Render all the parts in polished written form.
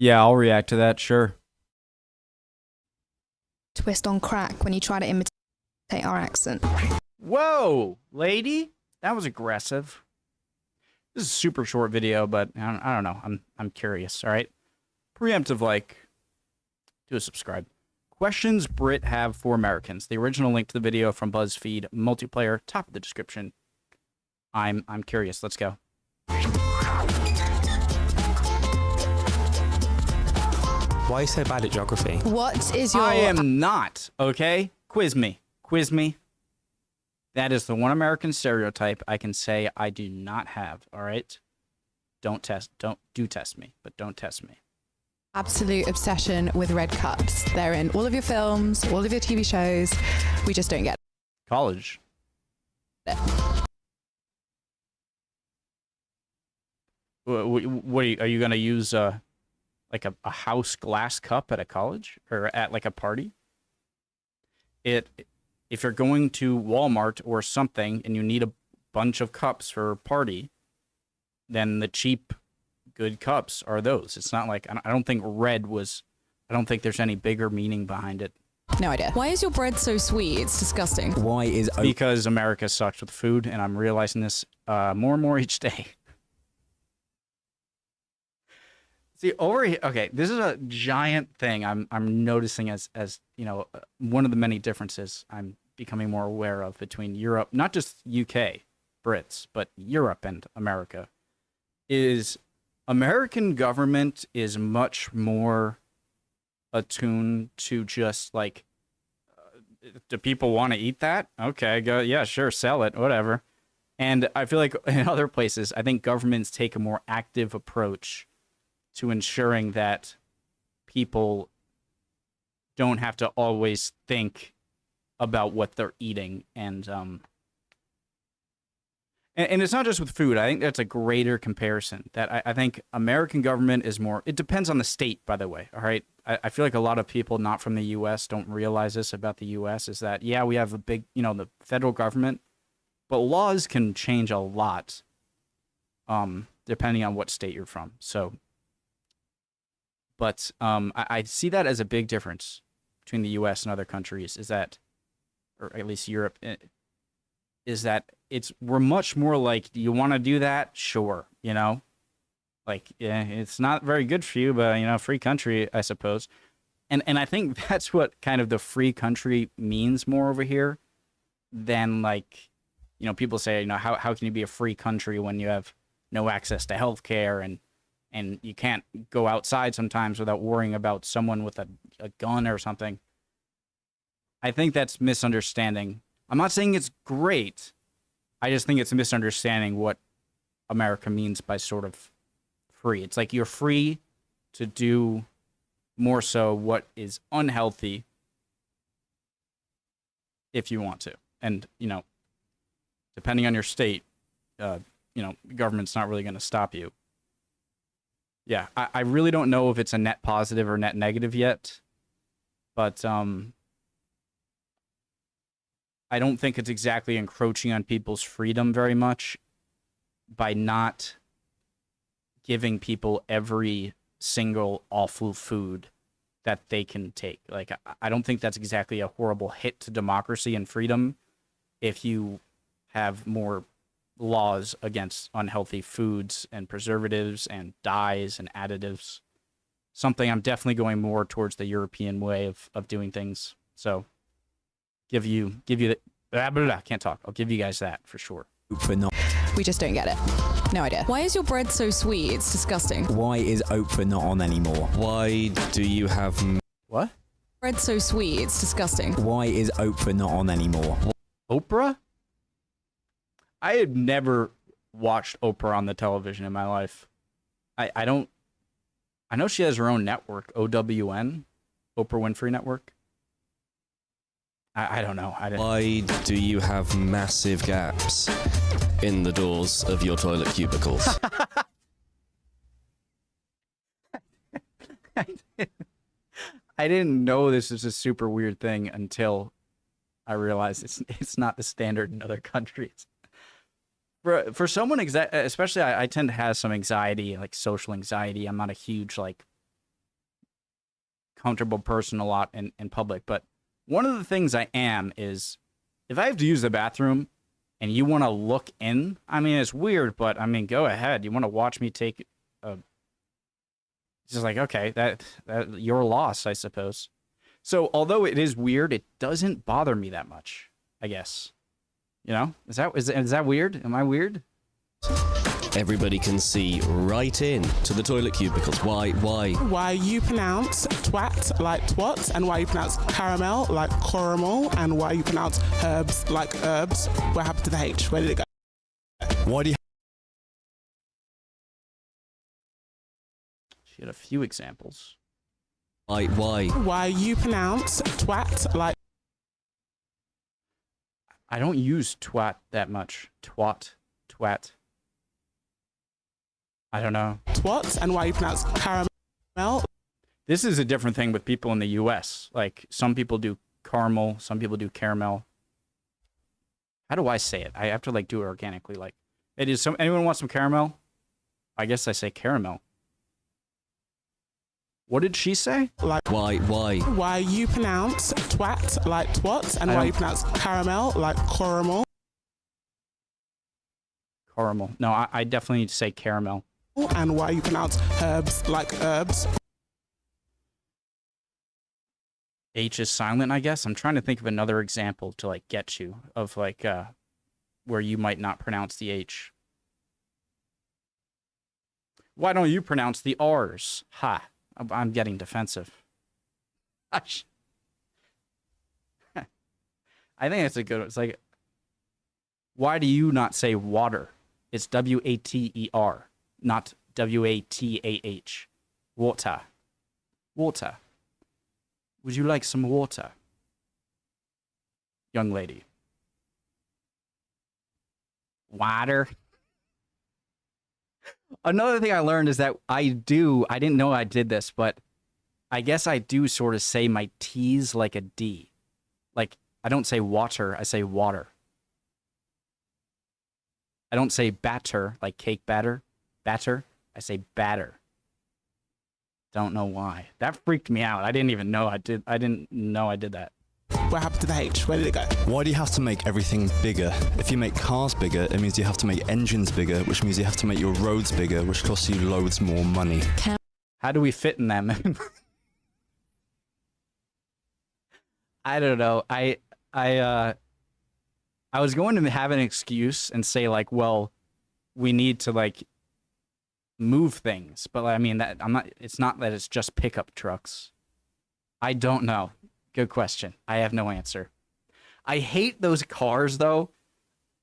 Yeah, I'll react to that, sure. Twist on crack when you try to imitate our accent. Whoa, lady, that was aggressive. This is a super short video, but I don't know. I'm curious. All right, preemptive like. Do a subscribe. Questions Brit have for Americans. The original link to the video from BuzzFeed multiplayer, top of the description. I'm curious. Let's go. Why are you so bad at geography? What is your... I am not, okay? Quiz me. Quiz me. That is the one American stereotype I can say I do not have, all right? Do test me, but don't test me. Absolute obsession with red cups. They're in all of your films, all of your TV shows. We just don't get College. it. What are you going to use like a house glass cup at a college or at like a party? If you're going to Walmart or something and you need a bunch of cups for a party, then the cheap good cups are those. It's not like, I don't think red was, I don't think there's any bigger meaning behind it. No idea. Why is your bread so sweet? It's disgusting. Why is Because America sucks with food, and I'm realizing this more and more each day. See, over here, okay, this is a giant thing I'm noticing as you know, one of the many differences I'm becoming more aware of between Europe, not just UK, Brits, but Europe and America, is American government is much more attuned to just like, do people want to eat that? Okay, go, yeah, sure, sell it, whatever. And I feel like in other places, I think governments take a more active approach to ensuring that people don't have to always think about what they're eating. And it's not just with food. I think that's a greater comparison. That I think American government is more, it depends on the state, by the way, all right? I feel like a lot of people not from the U.S. don't realize this about the U.S. is that, yeah, we have a big, you know, the federal government, but laws can change a lot depending on what state you're from. So, but I see that as a big difference between the U.S. and other countries is that, or at least Europe, is that we're much more like, do you want to do that? Sure, you know? Like, yeah, it's not very good for you, but, you know, free country, I suppose. And I think that's what kind of the free country means more over here than, like, you know, people say, you know, how can you be a free country when you have no access to health care and you can't go outside sometimes without worrying about someone with a gun or something. I think that's misunderstanding. I'm not saying it's great. I just think it's a misunderstanding what America means by sort of free. It's like you're free to do more so what is unhealthy if you want to. And, you know, depending on your state, you know, government's not really going to stop you. Yeah, I really don't know if it's a net positive or net negative yet, but I don't think it's exactly encroaching on people's freedom very much by not giving people every single awful food that they can take. Like, I don't think that's exactly a horrible hit to democracy and freedom if you have more laws against unhealthy foods and preservatives and dyes and additives. Something I'm definitely going more towards the European way of doing things. So give you the can't talk. I'll give you guys that for sure. for not? We just don't get it. No idea. Why is your bread so sweet? It's disgusting. Why is Oprah not on anymore? Why do you have What? Bread so sweet. It's disgusting. Why is Oprah not on anymore? Oprah? I had never watched Oprah on the television in my life. I don't. I know she has her own network, OWN, Oprah Winfrey Network. I don't know. Why do you have massive gaps in the doors of your toilet cubicles? I didn't know this was a super weird thing until I realized it's not the standard in other countries. For someone especially I tend to have some anxiety, like social anxiety. I'm not a huge like comfortable person a lot in public, but one of the things I am is if I have to use the bathroom and you want to look in, I mean, it's weird, but I mean, go ahead. You want to watch me take a... It's just like, okay, that your loss, I suppose. So although it is weird, it doesn't bother me that much, I guess. You know? Is that weird? Am I weird? Everybody can see right in to the toilet cubicles. Why? Why you pronounce twat like twat, and why you pronounce caramel like caramel, and why you pronounce herbs like herbs. What happened to the H? Where did it go? Why do you She had a few examples. Why? Why you pronounce twat like... I don't use twat that much. Twat. I don't know. twat, and why you pronounce caramel. This is a different thing with people in the U.S. Like, some people do caramel, some people do caramel. How do I say it? I have to, like, do it organically. Like, it is some... Anyone want some caramel? I guess I say caramel. What did she say? Like Why? Why you pronounce twat like twat, and why you pronounce caramel like caramel. Caramel. No, I definitely need to say caramel. And why you pronounce herbs like herbs. H is silent, I guess. I'm trying to think of another example to, like, get you of, like, where you might not pronounce the H. Why don't you pronounce the R's? Ha. I'm getting defensive. Gosh. I think it's a good one. It's like, why do you not say water? It's W-A-T-E-R, not W-A-T-A-H. Water. Water. Would you like some water? Young lady. Water. Another thing I learned is that I didn't know I did this, but I guess I do sort of say my T's like a D. Like, I don't say water, I say water. I don't say batter, like cake batter. Batter, I say batter. Don't know why. That freaked me out. I didn't even know I did. I didn't know I did that. What happened to the H? Where did it go? Why do you have to make everything bigger? If you make cars bigger, it means you have to make engines bigger, which means you have to make your roads bigger, which costs you loads more money. How do we fit in them? I don't know. I was going to have an excuse and say, like, well, we need to, like, move things, but I mean, that it's not that it's just pickup trucks. I don't know. Good question. I have no answer. I hate those cars, though.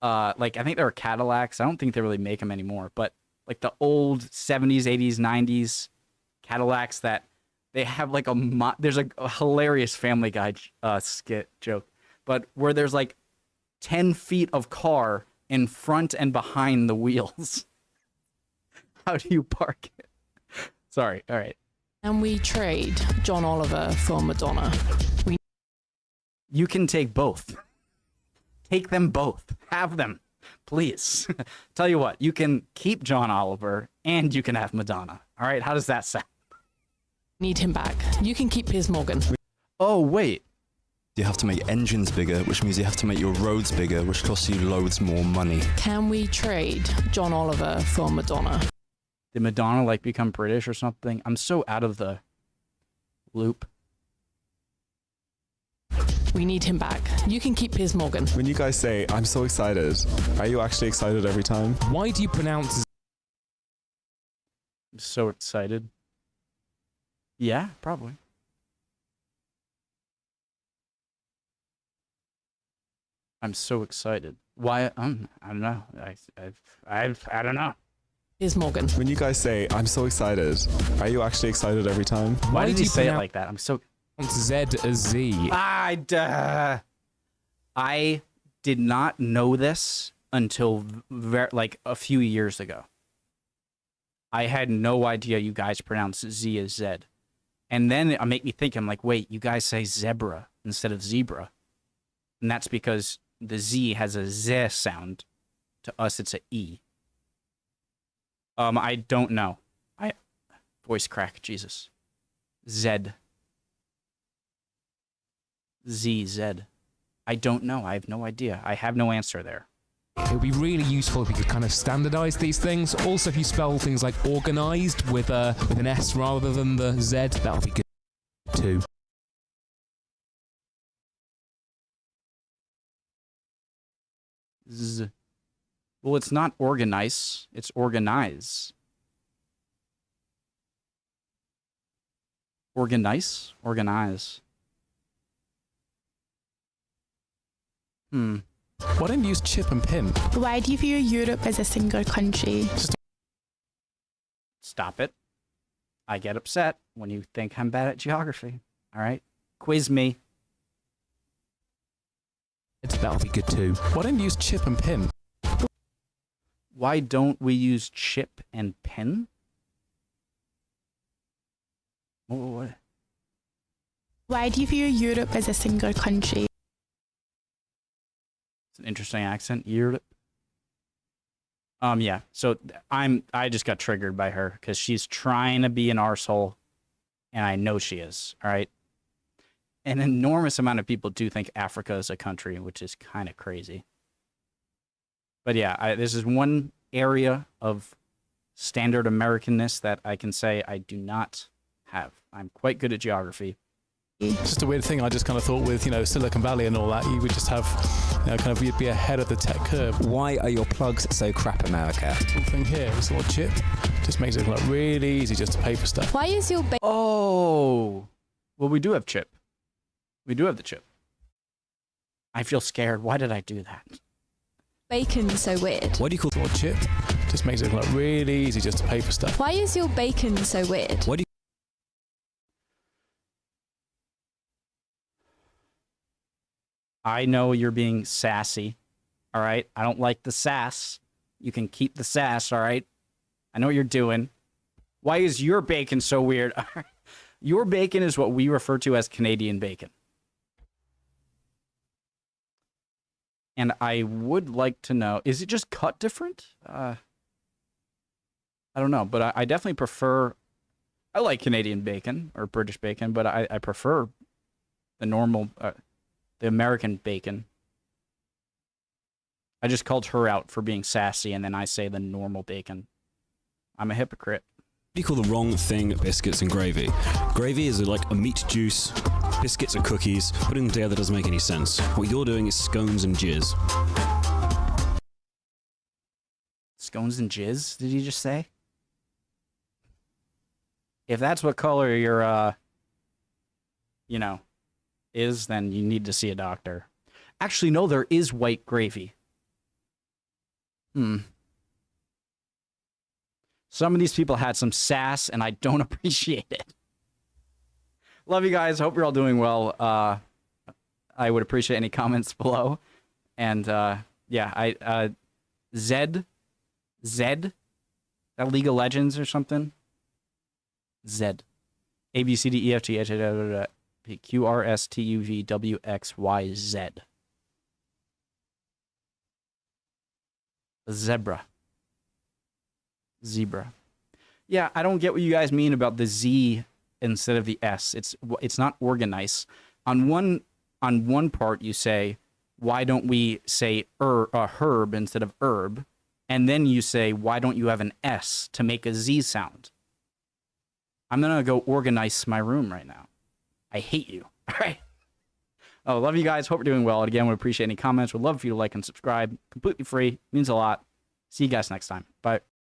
Like, I think they were Cadillacs. I don't think they really make them anymore, but like the old 70s, 80s, 90s Cadillacs that they have like there's like a hilarious Family Guy skit joke, but where there's like 10 feet of car in front and behind the wheels. How do you park it? Sorry. All right. Can we trade John Oliver for Madonna? You can take both. Take them both. Have them. Please. Tell you what, you can keep John Oliver and you can have Madonna. All right? How does that sound? Need him back. You can keep Piers Morgan. Oh, wait. You have to make engines bigger, which means you have to make your roads bigger, which costs you loads more money. Can we trade John Oliver for Madonna? Did Madonna, like, become British or something? I'm so out of the loop. We need him back. You can keep Piers Morgan. When you guys say, I'm so excited, are you actually excited every time? Why do you pronounce... I'm so excited. Yeah, probably. I'm so excited. Why? I don't know. I don't know. Piers Morgan. When you guys say, I'm so excited, are you actually excited every time? Why did do he you say it pronounce like that? I'm so... Z as Z? I did not know this until like a few years ago. I had no idea you guys pronounce Z as Z. And then it make me think, I'm like, wait, you guys say zebra instead of zebra. And that's because the Z has a Z sound. To us, it's a E. I don't know. Voice crack, Jesus. Z. Z. I don't know. I have no idea. I have no answer there. It would be really useful if we could kind of standardize these things. Also, if you spell things like organized with an S rather than the Z, that would be good too. Z. Well, it's not organize. It's organize. Organize? Organize. Why don't you use chip and pin? Why do you view Europe as a single country? Stop it. I get upset when you think I'm bad at geography. All right? Quiz me. That would be good too. Why don't you use chip and pin? Why don't we use chip and pin? What? Why do you view Europe as a single country? It's an interesting accent. Europe. Yeah. So I just got triggered by her because she's trying to be an arsehole, and I know she is. All right. An enormous amount of people do think Africa is a country, which is kind of crazy. But yeah, this is one area of standard Americanness that I can say I do not have. I'm quite good at geography. It's just a weird thing. I just kind of thought with, Silicon Valley and all that, you would just have, you'd be ahead of the tech curve. Why are your plugs so crap, America? This thing here, this little chip, just makes it look really easy just to pay for stuff. Why is your Oh, well, we do have chip. We do have the chip. I feel scared. Why did I do that? bacon so weird? Why do you call Little chip, just makes it look really easy just to pay for stuff. Why is your bacon so weird? Why do you I know you're being sassy, all right? I don't like the sass. You can keep the sass, all right? I know what you're doing. Why is your bacon so weird? Your bacon is what we refer to as Canadian bacon. And I would like to know, is it just cut different? I don't know, but I definitely prefer, I like Canadian bacon or British bacon, but I prefer the normal, the American bacon. I just called her out for being sassy, and then I say the normal bacon. I'm a hypocrite. What do you call the wrong thing biscuits and gravy? Gravy is like a meat juice, biscuits are cookies, putting them together doesn't make any sense. What you're doing is scones and jizz. Scones and jizz, did you just say? If that's what color your, is, then you need to see a doctor. Actually, no, there is white gravy. Some of these people had some sass, and I don't appreciate it. Love you guys. Hope you're all doing well. I would appreciate any comments below. And, Zed? That League of Legends or something? Zed. A, B, C, D, E, F, G, H, I, P, Q, R, S, T, U, V, W, X, Y, Z. Zebra. Yeah, I don't get what you guys mean about the Z instead of the S. It's not organized. On one part you say, why don't we say herb instead of herb? And then you say, why don't you have an S to make a Z sound? I'm gonna go organize my room right now. I hate you. All right. Oh, love you guys. Hope you're doing well. And again, would appreciate any comments. Would love for you to like and subscribe. Completely free. Means a lot. See you guys next time. Bye.